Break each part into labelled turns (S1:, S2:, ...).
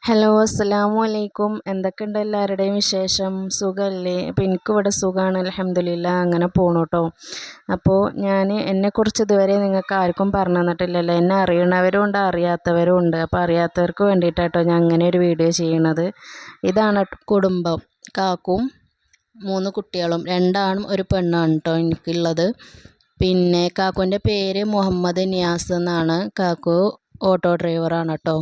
S1: Hello അസ്സലാമു അലൈക്കും. എന്തൊക്കെയുണ്ട് എല്ലാവരുടെയും വിശേഷം? സുഖമല്ലേ? അപ്പോൾ എനിക്കിവിടെ സുഖമാണ്, അൽഹംദുലില്ലാ. അങ്ങനെ പോണു കേട്ടോ. അപ്പോൾ ഞാൻ എന്നെക്കുറിച്ച് ഇതുവരെ നിങ്ങൾക്ക് ആർക്കും പറഞ്ഞു തന്നിട്ടില്ലല്ലോ. എന്നെ അറിയണവരും ഉണ്ട്, അറിയാത്തവരും ഉണ്ട്. അപ്പോൾ അറിയാത്തവർക്ക് വേണ്ടിയിട്ടാട്ടോ ഞാൻ അങ്ങനെ ഒരു വീഡിയോ ചെയ്യണത്. ഇതാണ് കുടുംബം. കാക്കും 3 കുട്ടികളും, 2 ആണും 1 പെണ്ണാണ് കേട്ടോ എനിക്കുള്ളത്. പിന്നെ കാക്കുവിൻ്റെ പേര് മുഹമ്മദ് നിയാസ് എന്നാണ്. കാക്കു ഓട്ടോ ഡ്രൈവറാണ് കേട്ടോ.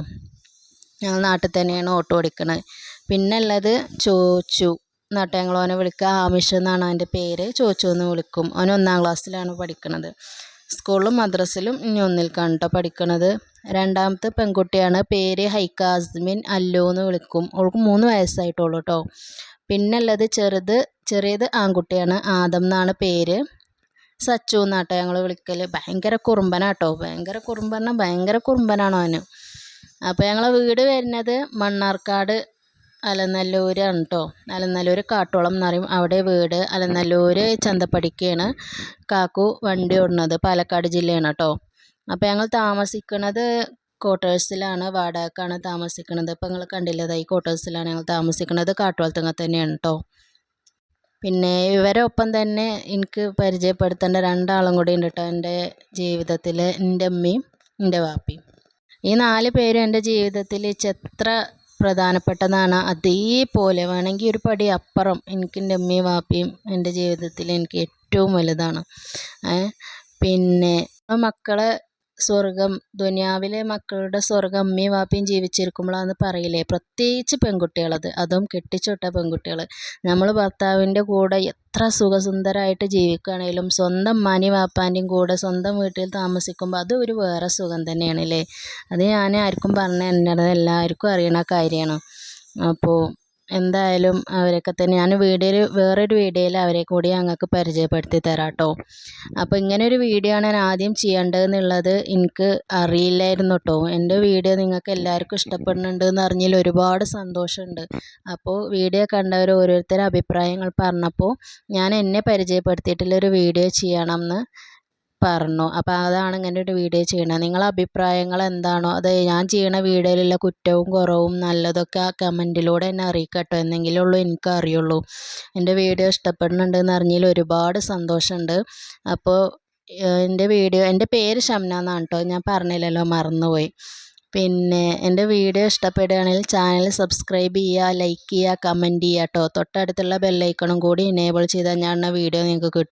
S1: ഞങ്ങൾ നാട്ടിൽ തന്നെയാണ് ഓട്ടോ ഓടിക്കണത്. പിന്നെ ഉള്ളത് ചോച്ചു എന്നിട്ട് ഞങ്ങൾ ഓനെ വിളിക്കുക ആമിഷ് എന്നാണ് അവൻ്റെ പേര്. ചോച്ചു എന്ന് വിളിക്കും. അവൻ 1-ാം ക്ലാസ്സിലാണ് പഠിക്കുന്നത്. സ്കൂളിലും മദ്രസിലും ഇനി 1-ൽക്കാണ് കേട്ടോ പഠിക്കണത്. രണ്ടാമത്തെ പെൺകുട്ടിയാണ്. പേര് ഹൈക്കാസ്മിൻ അല്ലു എന്ന് വിളിക്കും. അവൾക്ക് 3 വയസ്സായിട്ടുള്ളൂ കേട്ടോ. പിന്നെ ഉള്ളത് ചെറിയത് ആൺകുട്ടിയാണ്. ആദം എന്നാണ് പേര്. സച്ചു എന്നാട്ടോ ഞങ്ങൾ വിളിക്കൽ. ഭയങ്കര കുറുമ്പനാട്ടോ. ഭയങ്കര കുറുമ്പനാണ് അവന്. അപ്പോൾ ഞങ്ങളെ വീട് വരുന്നത് മണ്ണാർക്കാട് അലനല്ലൂരാണ് കേട്ടോ. അലനല്ലൂർ കാട്ടോളം എന്ന് പറയും അവിടെ വീട്. അലനല്ലൂർ ചന്തപ്പടിക്കാണ് കാക്കു വണ്ടി ഓടുന്നത്. പാലക്കാട് ജില്ലയാണ് കേട്ടോ. അപ്പോൾ ഞങ്ങൾ താമസിക്കുന്നത് ക്വാർട്ടേഴ്സിലാണ്, വാടകക്കാണ് താമസിക്കുന്നത്. ഇപ്പോൾ നിങ്ങൾ കണ്ടില്ലത് ഈ ക്വാർട്ടേഴ്സിലാണ് ഞങ്ങൾ താമസിക്കുന്നത്. കാട്ടുവളത്തുങ്ങ തന്നെയാണ് കേട്ടോ. പിന്നെ ഇവരെ ഒപ്പം തന്നെ എനിക്ക് പരിചയപ്പെടുത്തേണ്ട 2 ആളും കൂടി ഉണ്ട് കേട്ടോ എൻ്റെ ജീവിതത്തിൽ. എൻ്റെ അമ്മയും എൻ്റെ വാപ്പയും. ഈ 4 പേരും എൻ്റെ ജീവിതത്തിൽ എത്ര പ്രധാനപ്പെട്ടതാണ് അതേപോലെ വേണമെങ്കിൽ ഒരു പടി അപ്പുറം എനിക്ക് എൻ്റെ അമ്മയും വാപ്പയും എൻ്റെ ജീവിതത്തിൽ എനിക്ക് ഏറ്റവും വലുതാണ്. പിന്നെ മക്കളെ സ്വർഗം, ദുനിയാവിലെ മക്കളുടെ സ്വർഗം അമ്മയും വാപ്പയും ജീവിച്ചിരിക്കുമ്പോഴാണെന്ന് പറയില്ലേ. പ്രത്യേകിച്ച് പെൺകുട്ടികളത്, അതും കെട്ടിച്ചുവിട്ട പെൺകുട്ടികൾ. നമ്മൾ ഭർത്താവിൻ്റെ കൂടെ എത്ര സുഖസുന്ദരമായിട്ട് ജീവിക്കുകയാണെങ്കിലും സ്വന്തം ഉമ്മാൻ്റെയും വാപ്പാൻ്റെയും കൂടെ സ്വന്തം വീട്ടിൽ താമസിക്കുമ്പോൾ അത് ഒരു വേറെ സുഖം തന്നെയാണ് അല്ലേ. അത് ഞാൻ ആർക്കും പറഞ്ഞു തരുന്നത് എല്ലാവർക്കും അറിയണ കാര്യമാണ്. അപ്പോൾ എന്തായാലും അവരൊക്കെ തന്നെ ഞാൻ വേറൊരു വീഡിയോയിൽ അവരെ കൂടി ഞങ്ങൾക്ക് പരിചയപ്പെടുത്തി തരാം കേട്ടോ. അപ്പോൾ ഇങ്ങനൊരു വീഡിയോ ആണ് ഞാൻ ആദ്യം ചെയ്യേണ്ടതെന്നുള്ളത് എനിക്ക് അറിയില്ലായിരുന്നു കേട്ടോ. എൻ്റെ വീഡിയോ നിങ്ങൾക്ക് എല്ലാവർക്കും ഇഷ്ടപ്പെടുന്നുണ്ട് എന്ന് അറിഞ്ഞതിൽ ഒരുപാട് സന്തോഷമുണ്ട്. അപ്പോൾ വീഡിയോ കണ്ടവർ ഓരോരുത്തരുടെ അഭിപ്രായങ്ങൾ പറഞ്ഞപ്പോൾ ഞാൻ എന്നെ പരിചയപ്പെടുത്തിയിട്ടുള്ളൊരു വീഡിയോ ചെയ്യണമെന്ന് പറഞ്ഞു. അപ്പോൾ അതാണ് ഇങ്ങനെ ഒരു വീഡിയോ ചെയ്യണത്. നിങ്ങളെ അഭിപ്രായങ്ങൾ എന്താണോ അത് ഞാൻ ചെയ്യണ വീഡിയോയിലുള്ള കുറ്റവും കുറവും നല്ലതൊക്കെ ആ കമൻറ്റിലൂടെ എന്നെ അറിയിക്കട്ടോ. എന്നെങ്കിലും ഉള്ളൂ എനിക്ക് അറിയുള്ളൂ. എൻ്റെ വീഡിയോ ഇഷ്ടപ്പെടുന്നുണ്ടെന്ന് അറിഞ്ഞതിൽ ഒരുപാട് സന്തോഷമുണ്ട്. അപ്പോൾ എൻ്റെ പേര് ഷംന എന്നാണ് കേട്ടോ. ഞാൻ പറഞ്ഞില്ലല്ലോ, മറന്നുപോയി. പിന്നെ എൻ്റെ വീഡിയോ ഇഷ്ടപ്പെടുകയാണെങ്കിൽ ചാനൽ സബ്സ്ക്രൈബ് ചെയ്യുക, ലൈക്ക് ചെയ്യുക, കമൻറ്റ് ചെയ്യുക കേട്ടോ. തൊട്ടടുത്തുള്ള ബെല്ലൈക്കണും കൂടി എനേബിൾ ചെയ്താൽ ഞാൻ വീഡിയോ നിങ്ങൾക്ക് കിട്ടും.